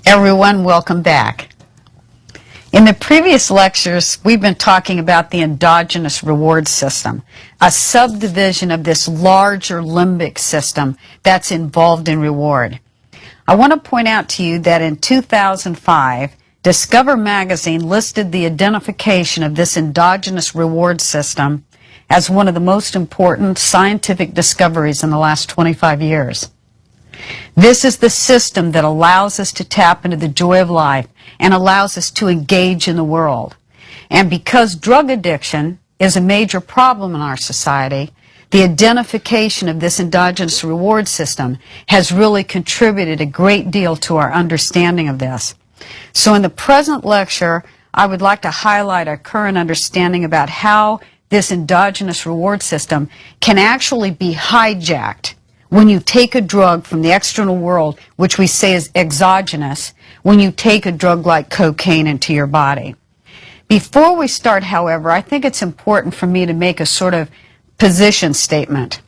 Everyone, welcome back. In the previous lectures, we've been talking about the endogenous reward system, a subdivision of this larger limbic system that's involved in reward. I want to point out to you that in 2005, Discover magazine listed the identification of this endogenous reward system as one of the most important scientific discoveries in the last 25 years. This is the system that allows us to tap into the joy of life and allows us to engage in the world. And because drug addiction is a major problem in our society, the identification of this endogenous reward system has really contributed a great deal to our understanding of this. So in the present lecture, I would like to highlight our current understanding about how this endogenous reward system can actually be hijacked when you take a drug from the external world, which we say is exogenous, when you take a drug like cocaine into your body. Before we start, however, I think it's important for me to make a sort of position statement.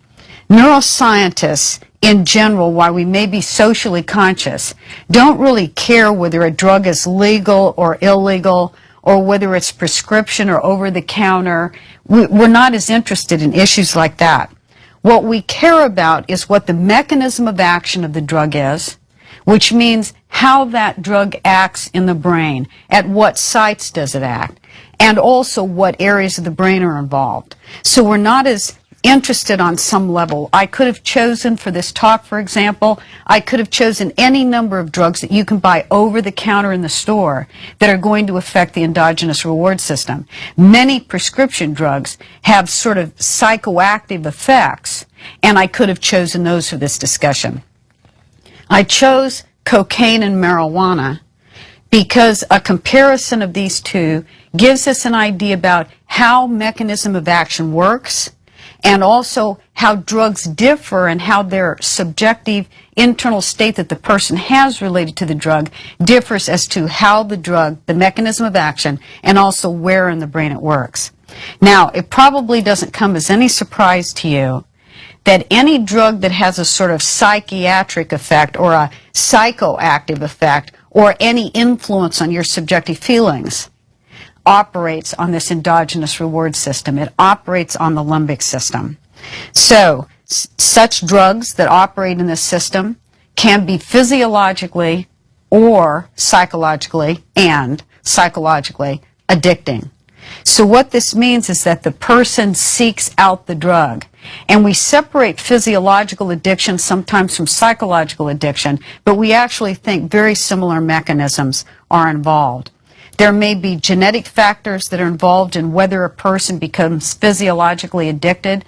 Neuroscientists, in general, while we may be socially conscious, don't really care whether a drug is legal or illegal, or whether it's prescription or over-the-counter. We're not as interested in issues like that. What we care about is what the mechanism of action of the drug is, which means how that drug acts in the brain, at what sites does it act, and also what areas of the brain are involved. So we're not as interested on some level. I could have chosen for this talk, for example, I could have chosen any number of drugs that you can buy over the counter in the store that are going to affect the endogenous reward system. Many prescription drugs have sort of psychoactive effects, and I could have chosen those for this discussion. I chose cocaine and marijuana because a comparison of these two gives us an idea about how mechanism of action works, and also how drugs differ and how their subjective internal state that the person has related to the drug differs as to how the drug, the mechanism of action, and also where in the brain it works. Now, it probably doesn't come as any surprise to you that any drug that has a sort of psychiatric effect or a psychoactive effect or any influence on your subjective feelings operates on this endogenous reward system. It operates on the limbic system. So, such drugs that operate in this system can be physiologically or psychologically addicting. So what this means is that the person seeks out the drug. And we separate physiological addiction sometimes from psychological addiction, but we actually think very similar mechanisms are involved. There may be genetic factors that are involved in whether a person becomes physiologically addicted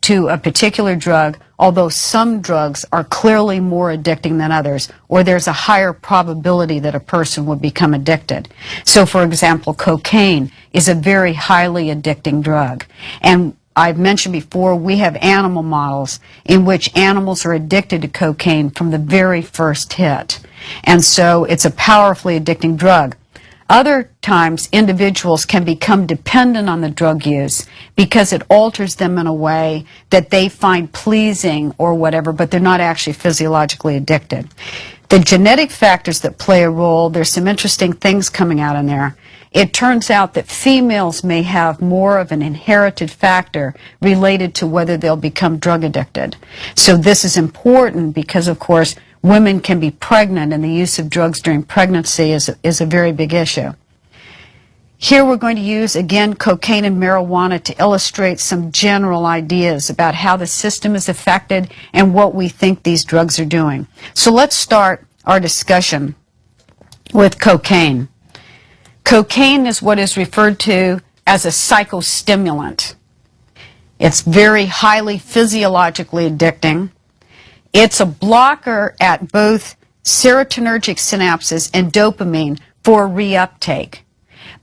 to a particular drug, although some drugs are clearly more addicting than others, or there's a higher probability that a person will become addicted. So, for example, cocaine is a very highly addicting drug. And I've mentioned before, we have animal models in which animals are addicted to cocaine from the very first hit. And so it's a powerfully addicting drug. Other times, individuals can become dependent on the drug use because it alters them in a way that they find pleasing or whatever, but they're not actually physiologically addicted. The genetic factors that play a role, there's some interesting things coming out in there. It turns out that females may have more of an inherited factor related to whether they'll become drug addicted. So this is important because, of course, women can be pregnant, and the use of drugs during pregnancy is a very big issue. Here we're going to use, again, cocaine and marijuana to illustrate some general ideas about how the system is affected and what we think these drugs are doing. So let's start our discussion with cocaine. Cocaine is what is referred to as a psychostimulant. It's very highly physiologically addicting. It's a blocker at both serotonergic synapses and dopamine for reuptake.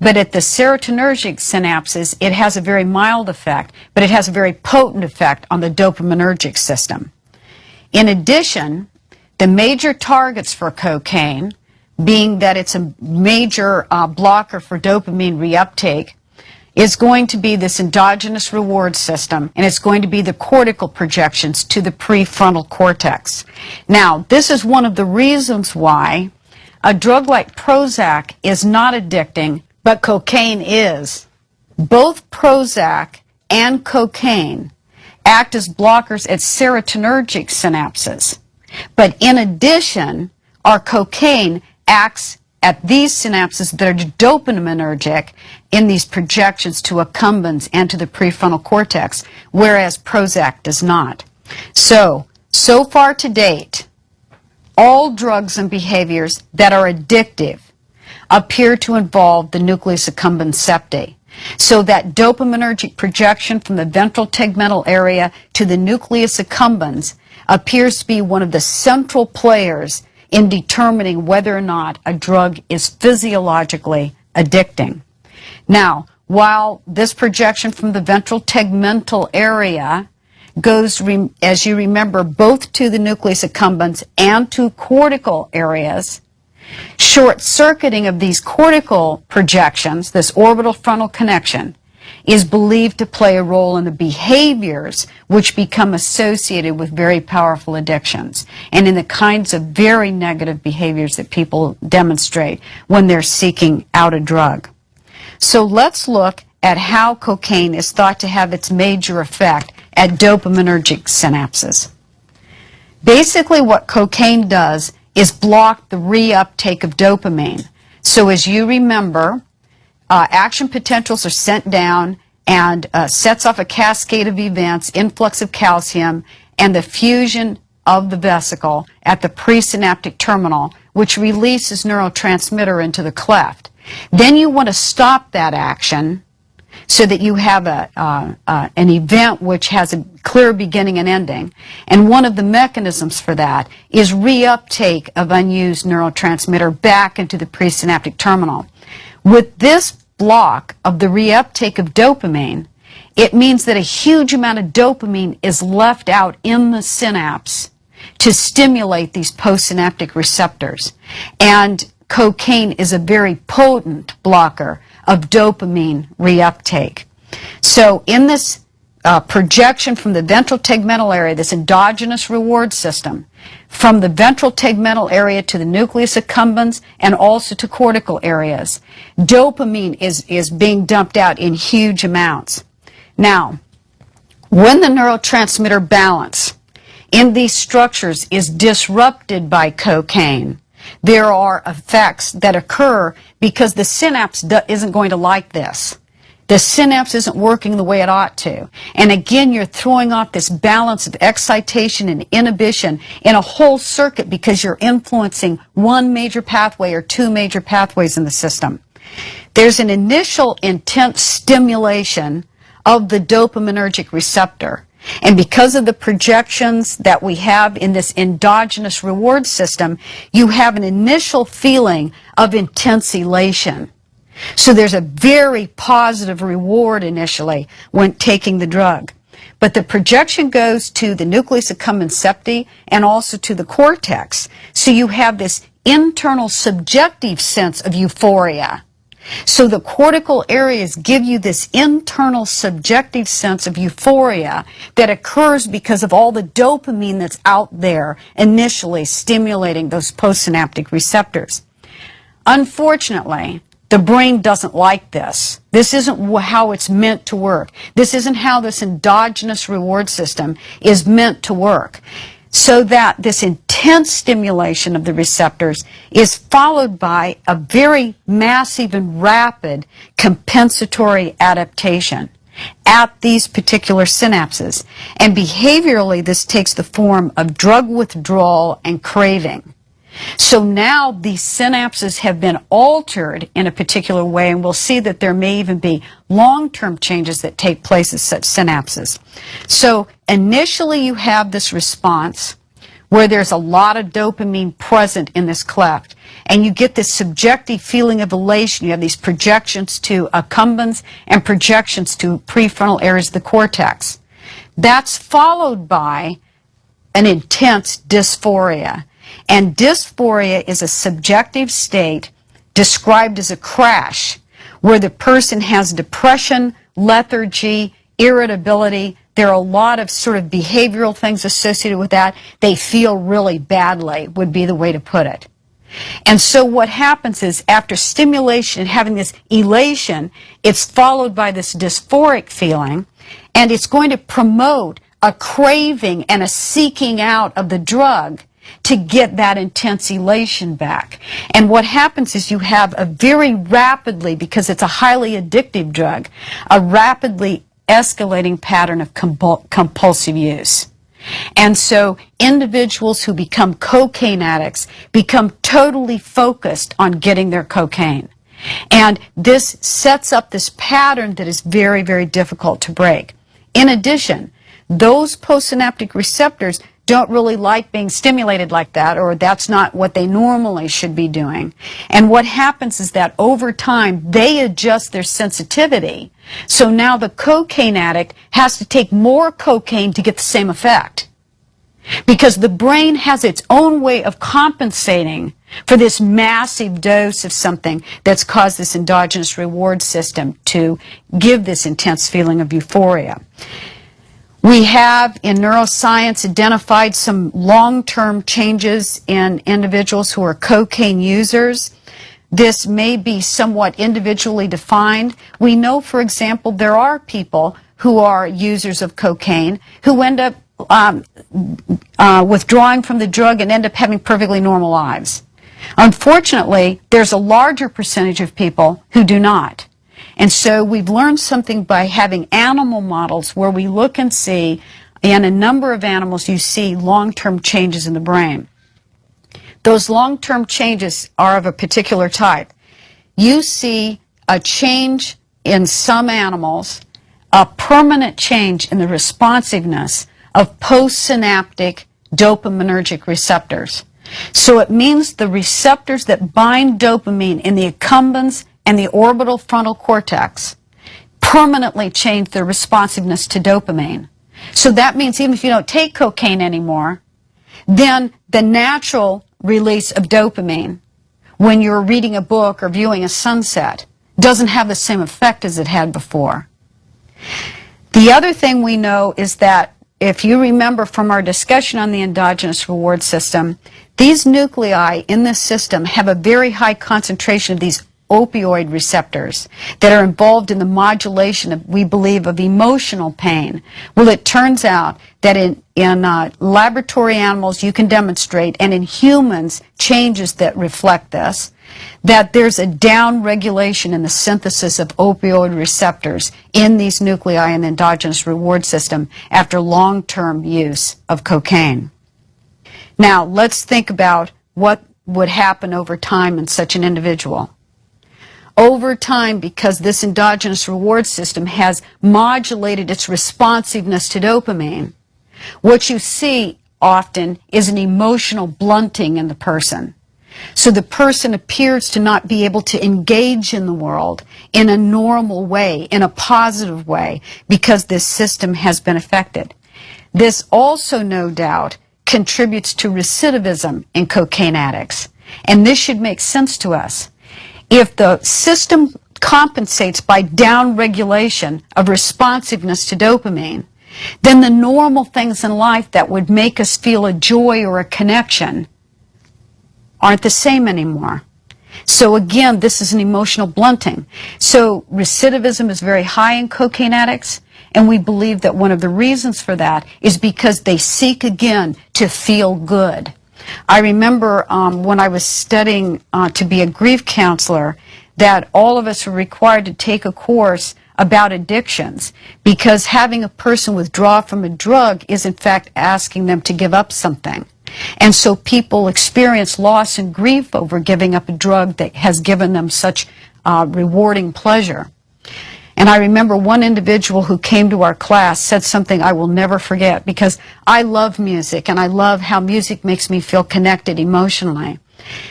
But at the serotonergic synapses, it has a very mild effect, but it has a very potent effect on the dopaminergic system. In addition, the major targets for cocaine, being that it's a major blocker for dopamine reuptake, is going to be this endogenous reward system, and it's going to be the cortical projections to the prefrontal cortex. Now, this is one of the reasons why A drug like Prozac is not addicting, but cocaine is. Both Prozac and cocaine act as blockers at serotonergic synapses. But in addition, our cocaine acts at these synapses that are dopaminergic in these projections to accumbens and to the prefrontal cortex, whereas Prozac does not. So far to date, all drugs and behaviors that are addictive appear to involve the nucleus accumbens septae. So that dopaminergic projection from the ventral tegmental area to the nucleus accumbens appears to be one of the central players in determining whether or not a drug is physiologically addicting. Now, while this projection from the ventral tegmental area goes, as you remember, both to the nucleus accumbens and to cortical areas, short-circuiting of these cortical projections, this orbital frontal connection, is believed to play a role in the behaviors which become associated with very powerful addictions and in the kinds of very negative behaviors that people demonstrate when they're seeking out a drug. So let's look at how cocaine is thought to have its major effect at dopaminergic synapses. Basically, what cocaine does is block the reuptake of dopamine. So as you remember, action potentials are sent down and sets off a cascade of events, influx of calcium, and the fusion of the vesicle at the presynaptic terminal, which releases neurotransmitter into the cleft. Then you want to stop that action so that you have an event which has a clear beginning and ending. And one of the mechanisms for that is reuptake of unused neurotransmitter back into the presynaptic terminal. With this block of the reuptake of dopamine, it means that a huge amount of dopamine is left out in the synapse to stimulate these postsynaptic receptors. And cocaine is a very potent blocker of dopamine reuptake. So in this projection from the ventral tegmental area, this endogenous reward system, from the ventral tegmental area to the nucleus accumbens and also to cortical areas, dopamine is being dumped out in huge amounts. Now, when the neurotransmitter balance in these structures is disrupted by cocaine, there are effects that occur because the synapse isn't going to like this. The synapse isn't working the way it ought to. And again, you're throwing off this balance of excitation and inhibition in a whole circuit because you're influencing one major pathway or two major pathways in the system. There's an initial intense stimulation of the dopaminergic receptor. And because of the projections that we have in this endogenous reward system, you have an initial feeling of intense elation. So there's a very positive reward initially when taking the drug. But the projection goes to the nucleus accumbens septae and also to the cortex. So you have this internal subjective sense of euphoria. So the cortical areas give you this internal subjective sense of euphoria that occurs because of all the dopamine that's out there initially stimulating those postsynaptic receptors. Unfortunately, the brain doesn't like this. This isn't how it's meant to work. This isn't how this endogenous reward system is meant to work. So that this intense stimulation of the receptors is followed by a very massive and rapid compensatory adaptation at these particular synapses. And behaviorally, this takes the form of drug withdrawal and craving. So now these synapses have been altered in a particular way, and we'll see that there may even be long-term changes that take place in such synapses. So initially you have this response where there's a lot of dopamine present in this cleft, and you get this subjective feeling of elation. You have these projections to accumbens and projections to prefrontal areas of the cortex. That's followed by an intense dysphoria. And dysphoria is a subjective state described as a crash where the person has depression, lethargy, irritability. There are a lot of sort of behavioral things associated with that. They feel really badly would be the way to put it. And so what happens is after stimulation and having this elation, it's followed by this dysphoric feeling, and it's going to promote a craving and a seeking out of the drug to get that intense elation back. And what happens is you have a very rapidly, because it's a highly addictive drug, a rapidly escalating pattern of compulsive use. And so individuals who become cocaine addicts become totally focused on getting their cocaine. And this sets up this pattern that is very, very difficult to break. In addition, those postsynaptic receptors don't really like being stimulated like that, or that's not what they normally should be doing. And what happens is that over time, they adjust their sensitivity. So now the cocaine addict has to take more cocaine to get the same effect. Because the brain has its own way of compensating for this massive dose of something that's caused this endogenous reward system to give this intense feeling of euphoria. We have in neuroscience identified some long-term changes in individuals who are cocaine users. This may be somewhat individually defined. We know, for example, there are people who are users of cocaine who end up withdrawing from the drug and end up having perfectly normal lives. Unfortunately, there's a larger percentage of people who do not. And so we've learned something by having animal models where we look and see, in a number of animals, you see long-term changes in the brain. Those long-term changes are of a particular type. You see a change in some animals, a permanent change in the responsiveness of postsynaptic dopaminergic receptors. So it means the receptors that bind dopamine in the accumbens and the orbital frontal cortex permanently change their responsiveness to dopamine. So that means even if you don't take cocaine anymore, then the natural release of dopamine when you're reading a book or viewing a sunset doesn't have the same effect as it had before. The other thing we know is that if you remember from our discussion on the endogenous reward system, these nuclei in this system have a very high concentration of these opioid receptors that are involved in the modulation of, we believe, of emotional pain. Well, it turns out that in laboratory animals you can demonstrate, and in humans, changes that reflect this, that there's a down-regulation in the synthesis of opioid receptors in these nuclei in the endogenous reward system after long-term use of cocaine. Now, let's think about what would happen over time in such an individual. Over time, because this endogenous reward system has modulated its responsiveness to dopamine, what you see often is an emotional blunting in the person. So the person appears to not be able to engage in the world in a normal way, in a positive way, because this system has been affected. This also, no doubt, contributes to recidivism in cocaine addicts. And this should make sense to us. If the system compensates by down-regulation of responsiveness to dopamine, then the normal things in life that would make us feel a joy or a connection aren't the same anymore. So again, this is an emotional blunting. So recidivism is very high in cocaine addicts, and we believe that one of the reasons for that is because they seek again to feel good. I remember when I was studying to be a grief counselor that all of us were required to take a course about addictions, because having a person withdraw from a drug is in fact asking them to give up something. And so people experience loss and grief over giving up a drug that has given them such rewarding pleasure. And I remember one individual who came to our class said something I will never forget, because I love music and I love how music makes me feel connected emotionally.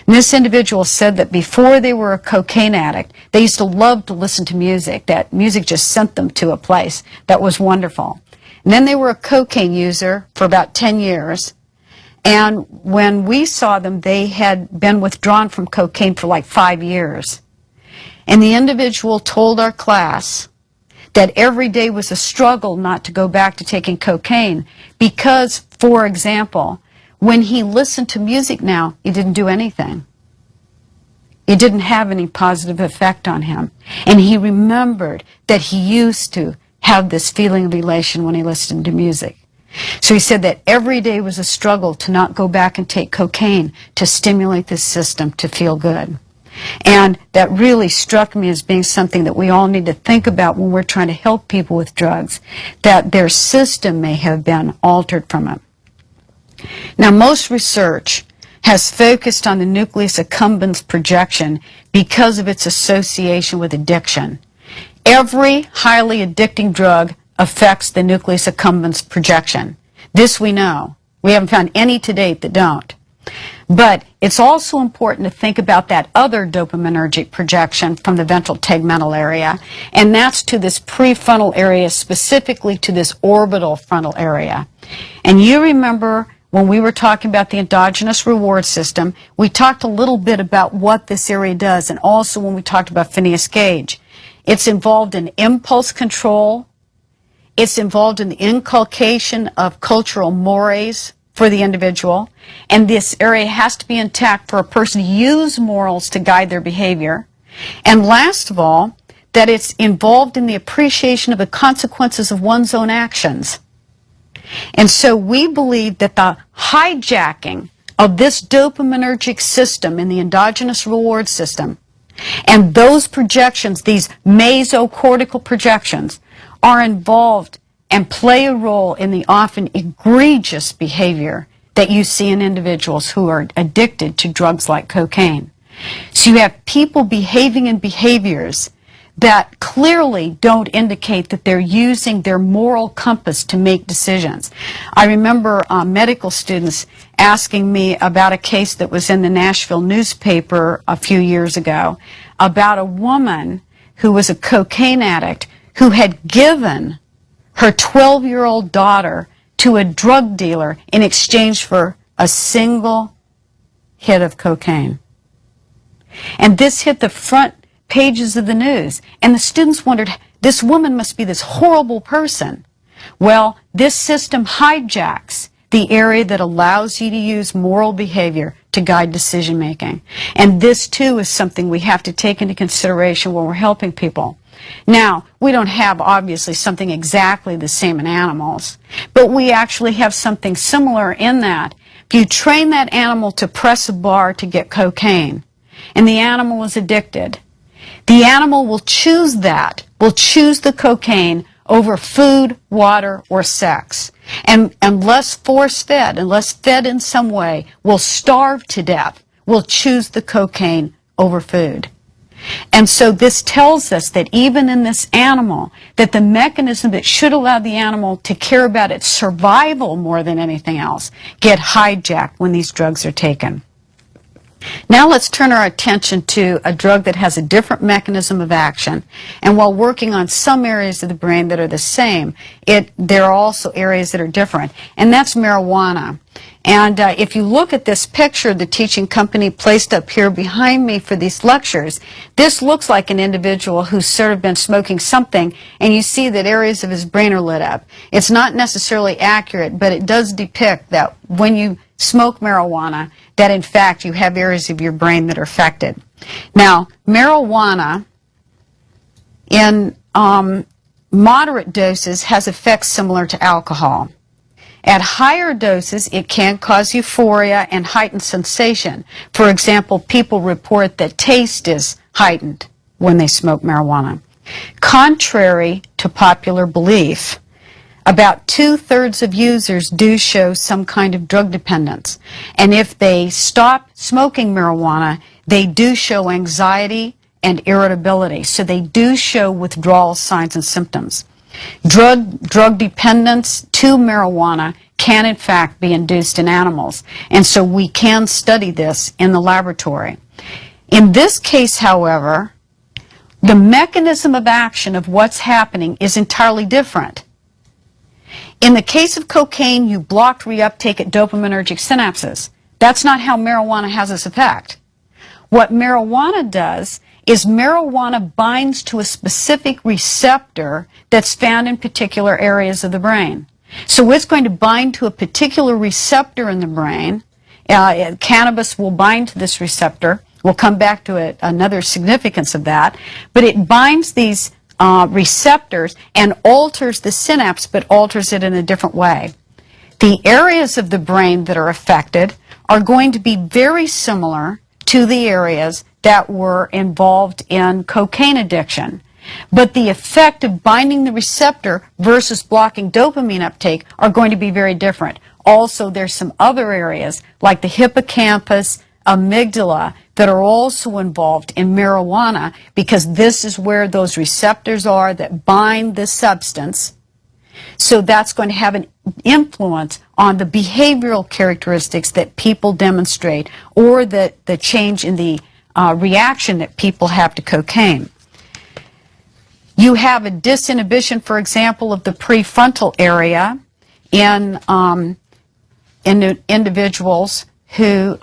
And this individual said that before they were a cocaine addict, they used to love to listen to music, that music just sent them to a place that was wonderful. And then they were a cocaine user for about 10 years. And when we saw them, they had been withdrawn from cocaine for like 5 years. And the individual told our class that every day was a struggle not to go back to taking cocaine because, for example, when he listened to music now, he didn't do anything. It didn't have any positive effect on him. And he remembered that he used to have this feeling of elation when he listened to music. So he said that every day was a struggle to not go back and take cocaine to stimulate this system to feel good. And that really struck me as being something that we all need to think about when we're trying to help people with drugs, that their system may have been altered from it. Now, most research has focused on the nucleus accumbens projection because of its association with addiction. Every highly addicting drug affects the nucleus accumbens projection. This we know. We haven't found any to date that don't. But it's also important to think about that other dopaminergic projection from the ventral tegmental area, and that's to this prefrontal area, specifically to this orbital frontal area. And you remember when we were talking about the endogenous reward system, we talked a little bit about what this area does, and also when we talked about Phineas Gage. It's involved in impulse control. It's involved in the inculcation of cultural mores for the individual, and this area has to be intact for a person to use morals to guide their behavior. And last of all, that it's involved in the appreciation of the consequences of one's own actions. And so we believe that the hijacking of this dopaminergic system in the endogenous reward system and those projections, these mesocortical projections, are involved and play a role in the often egregious behavior that you see in individuals who are addicted to drugs like cocaine. So you have people behaving in behaviors that clearly don't indicate that they're using their moral compass to make decisions. I remember medical students asking me about a case that was in the Nashville newspaper a few years ago about a woman who was a cocaine addict who had given her 12-year-old daughter to a drug dealer in exchange for a single hit of cocaine. And this hit the front pages of the news, and the students wondered, this woman must be this horrible person. Well, this system hijacks the area that allows you to use moral behavior to guide decision making. And this too is something we have to take into consideration when we're helping people. Now, we don't have obviously something exactly the same in animals, but we actually have something similar in that if you train that animal to press a bar to get cocaine and the animal is addicted, the animal will choose the cocaine over food, water, or sex. And unless force-fed, unless fed in some way, will starve to death, will choose the cocaine over food. And so this tells us that even in this animal, that the mechanism that should allow the animal to care about its survival more than anything else get hijacked when these drugs are taken. Now let's turn our attention to a drug that has a different mechanism of action, and while working on some areas of the brain that are the same, there are also areas that are different, and that's marijuana. And if you look at this picture the teaching company placed up here behind me for these lectures, this looks like an individual who's sort of been smoking something, and you see that areas of his brain are lit up. It's not necessarily accurate, but it does depict that when you smoke marijuana, that in fact you have areas of your brain that are affected. Now, marijuana in moderate doses has effects similar to alcohol. At higher doses, it can cause euphoria and heightened sensation. For example, people report that taste is heightened when they smoke marijuana. Contrary to popular belief, about 2/3 of users do show some kind of drug dependence. And if they stop smoking marijuana, they do show anxiety and irritability. So they do show withdrawal signs and symptoms. Drug dependence to marijuana can in fact be induced in animals, and so we can study this in the laboratory. In this case, however, the mechanism of action of what's happening is entirely different. In the case of cocaine, you blocked reuptake at dopaminergic synapses. That's not how marijuana has its effect. What marijuana does is marijuana binds to a specific receptor that's found in particular areas of the brain. So it's going to bind to a particular receptor in the brain. Cannabis will bind to this receptor, We'll come back to it, another significance of that. But it binds these receptors and alters the synapse, but alters it in a different way. The areas of the brain that are affected are going to be very similar to the areas that were involved in cocaine addiction. But the effect of binding the receptor versus blocking dopamine uptake are going to be very different. Also, there's some other areas like the hippocampus, amygdala that are also involved in marijuana, because this is where those receptors are that bind the substance. So that's going to have an influence on the behavioral characteristics that people demonstrate, or the change in the reaction that people have to cocaine. You have a disinhibition, for example, of the prefrontal area in individuals who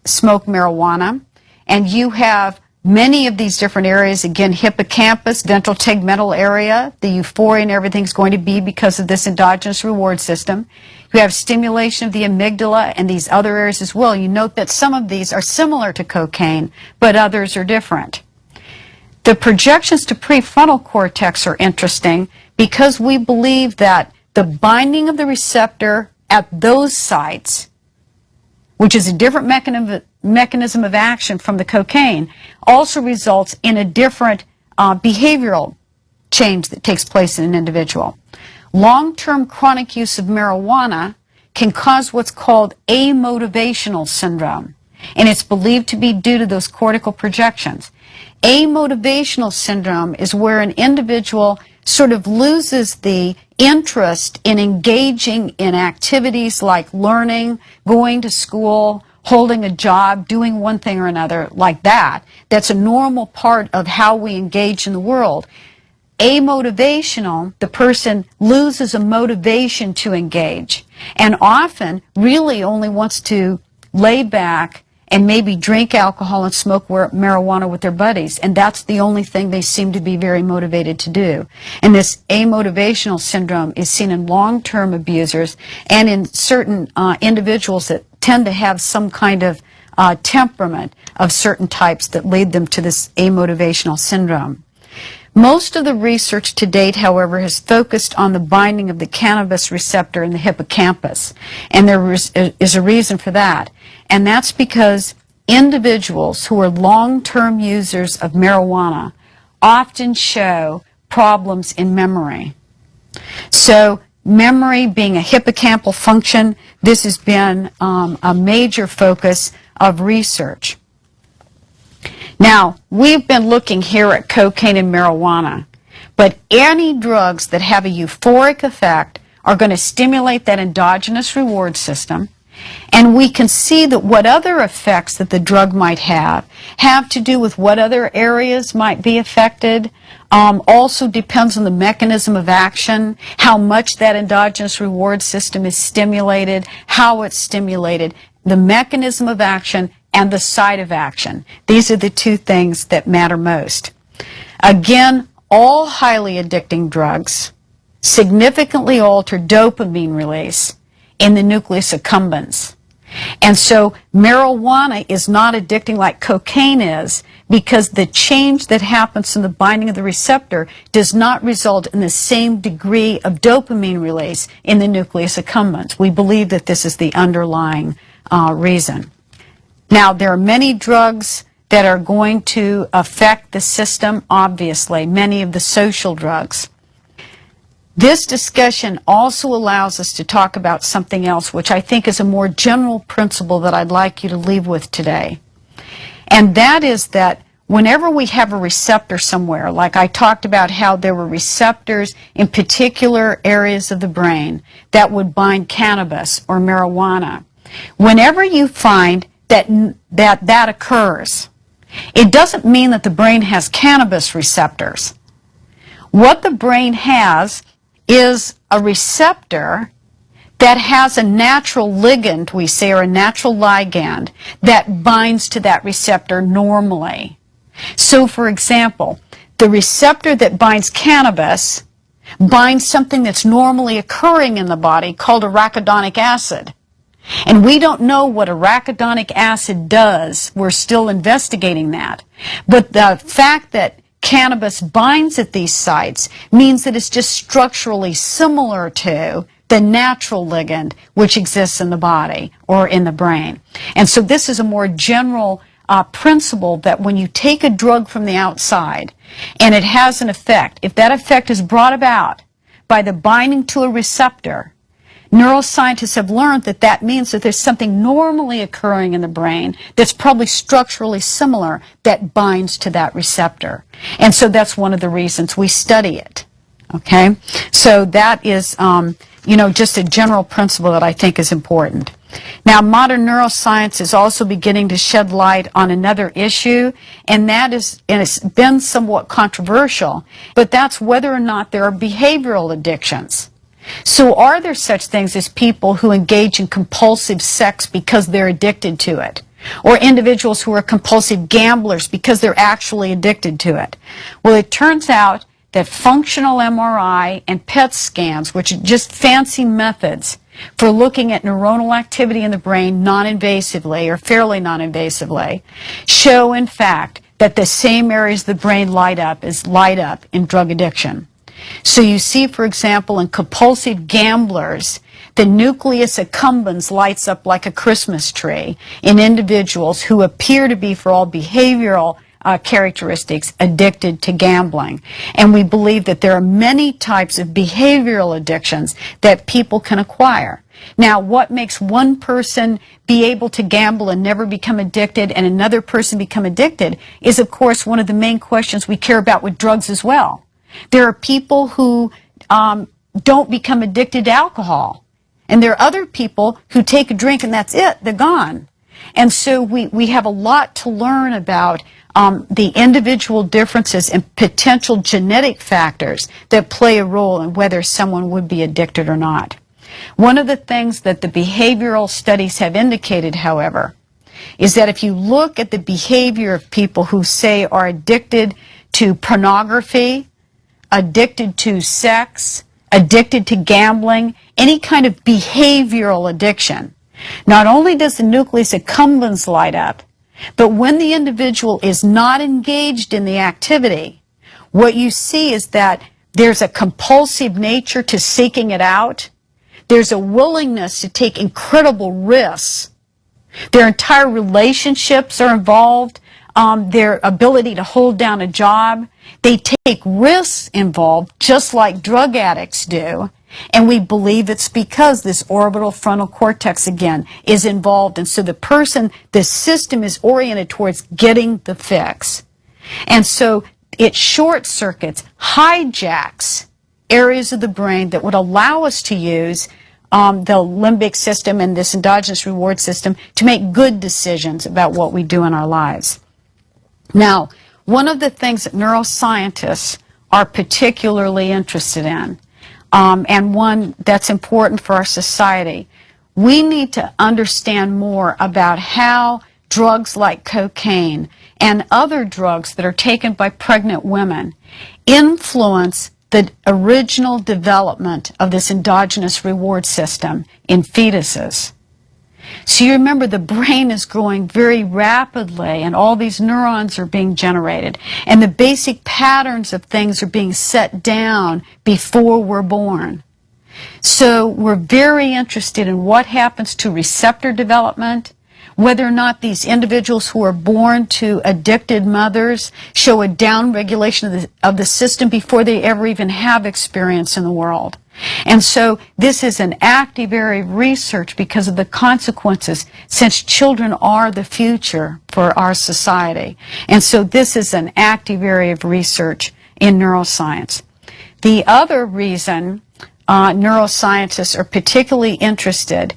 smoke marijuana, and you have many of these different areas. Again, hippocampus, ventral tegmental area, the euphoria and everything's going to be because of this endogenous reward system. You have stimulation of the amygdala and these other areas as well. You note that some of these are similar to cocaine, but others are different. The projections to prefrontal cortex are interesting because we believe that the binding of the receptor at those sites, which is a different mechanism of action from the cocaine, also results in a different behavioral change that takes place in an individual. Long-term chronic use of marijuana can cause what's called amotivational syndrome, and it's believed to be due to those cortical projections. Amotivational syndrome is where an individual sort of loses the interest in engaging in activities like learning, going to school, holding a job, doing one thing or another like that. That's a normal part of how we engage in the world. Amotivational, the person loses a motivation to engage, and often really only wants to lay back and maybe drink alcohol and smoke marijuana with their buddies, and that's the only thing they seem to be very motivated to do. And this amotivational syndrome is seen in long-term abusers and in certain individuals that tend to have some kind of temperament of certain types that lead them to this amotivational syndrome. Most of the research to date, however, has focused on the binding of the cannabis receptor in the hippocampus, and there is a reason for that. And that's because individuals who are long-term users of marijuana often show problems in memory. So memory being a hippocampal function, this has been a major focus of research. Now, we've been looking here at cocaine and marijuana, but any drugs that have a euphoric effect are going to stimulate that endogenous reward system. And we can see that what other effects that the drug might have to do with what other areas might be affected. Also depends on the mechanism of action, how much that endogenous reward system is stimulated, how it's stimulated, the mechanism of action, and the site of action. These are the two things that matter most. Again, all highly addicting drugs significantly alter dopamine release in the nucleus accumbens. And so marijuana is not addicting like cocaine is, because the change that happens in the binding of the receptor does not result in the same degree of dopamine release in the nucleus accumbens. We believe that this is the underlying reason. Now, there are many drugs that are going to affect the system, obviously, many of the social drugs. This discussion also allows us to talk about something else, which I think is a more general principle that I'd like you to leave with today. And that is that whenever we have a receptor somewhere, like I talked about how there were receptors in particular areas of the brain that would bind cannabis or marijuana, whenever you find that occurs, it doesn't mean that the brain has cannabis receptors. What the brain has is a receptor that has a natural ligand, we say, or a natural ligand that binds to that receptor normally. So, for example, the receptor that binds cannabis binds something that's normally occurring in the body called arachidonic acid. And we don't know what arachidonic acid does. We're still investigating that. But the fact that cannabis binds at these sites means that it's just structurally similar to the natural ligand which exists in the body or in the brain. And so this is a more general principle that when you take a drug from the outside and it has an effect, if that effect is brought about by the binding to a receptor, neuroscientists have learned that that means that there's something normally occurring in the brain that's probably structurally similar that binds to that receptor. And so that's one of the reasons we study it. Okay? So that is, just a general principle that I think is important. Now, modern neuroscience is also beginning to shed light on another issue, and that is, and it's been somewhat controversial, but that's whether or not there are behavioral addictions. So are there such things as people who engage in compulsive sex because they're addicted to it? Or individuals who are compulsive gamblers because they're actually addicted to it? Well, it turns out that functional MRI and PET scans, which are just fancy methods for looking at neuronal activity in the brain non-invasively or fairly non-invasively, show in fact that the same areas of the brain light up in drug addiction. So you see, for example, in compulsive gamblers, the nucleus accumbens lights up like a Christmas tree in individuals who appear to be, for all behavioral characteristics, addicted to gambling. And we believe that there are many types of behavioral addictions that people can acquire. Now, what makes one person be able to gamble and never become addicted and another person become addicted is, of course, one of the main questions we care about with drugs as well. There are people who don't become addicted to alcohol. And there are other people who take a drink and that's it, they're gone. And so we have a lot to learn about the individual differences and potential genetic factors that play a role in whether someone would be addicted or not. One of the things that the behavioral studies have indicated, however, is that if you look at the behavior of people who, say, are addicted to pornography, addicted to sex, addicted to gambling, any kind of behavioral addiction, not only does the nucleus accumbens light up, but when the individual is not engaged in the activity, what you see is that there's a compulsive nature to seeking it out. There's a willingness to take incredible risks. Their entire relationships are involved. Their ability to hold down a job. They take risks involved just like drug addicts do. And we believe it's because this orbital frontal cortex, again, is involved. And so the system is oriented towards getting the fix. And so it short circuits, hijacks areas of the brain that would allow us to use the limbic system and this endogenous reward system to make good decisions about what we do in our lives. Now, one of the things that neuroscientists are particularly interested in, and one that's important for our society, we need to understand more about how drugs like cocaine and other drugs that are taken by pregnant women influence the original development of this endogenous reward system in fetuses. So you remember the brain is growing very rapidly and all these neurons are being generated and the basic patterns of things are being set down before we're born. So we're very interested in what happens to receptor development, whether or not these individuals who are born to addicted mothers show a downregulation of the system before they ever even have experience in the world. And so this is an active area of research because of the consequences, since children are the future for our society. And so this is an active area of research in neuroscience. The other reason neuroscientists are particularly interested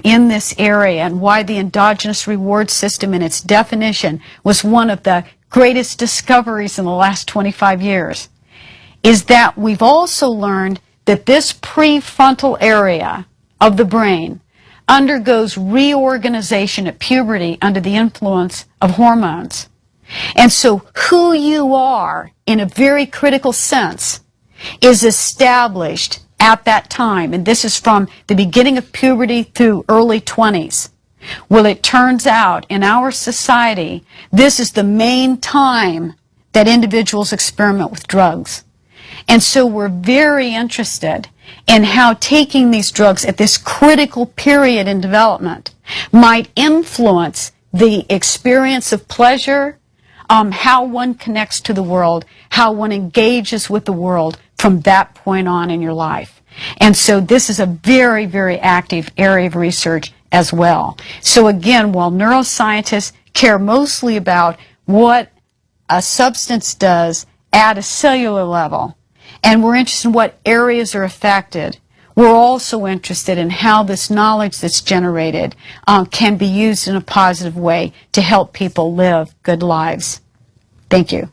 in this area and why the endogenous reward system in its definition was one of the greatest discoveries in the last 25 years is that we've also learned that this prefrontal area of the brain undergoes reorganization at puberty under the influence of hormones. And so who you are, in a very critical sense, is established at that time, and this is from the beginning of puberty through early 20s. Well, it turns out in our society, this is the main time that individuals experiment with drugs. And so we're very interested in how taking these drugs at this critical period in development might influence the experience of pleasure, how one connects to the world, how one engages with the world from that point on in your life. And so this is a very, very active area of research as well. So again, while neuroscientists care mostly about what a substance does at a cellular level, and we're interested in what areas are affected, we're also interested in how this knowledge that's generated can be used in a positive way to help people live good lives. Thank you.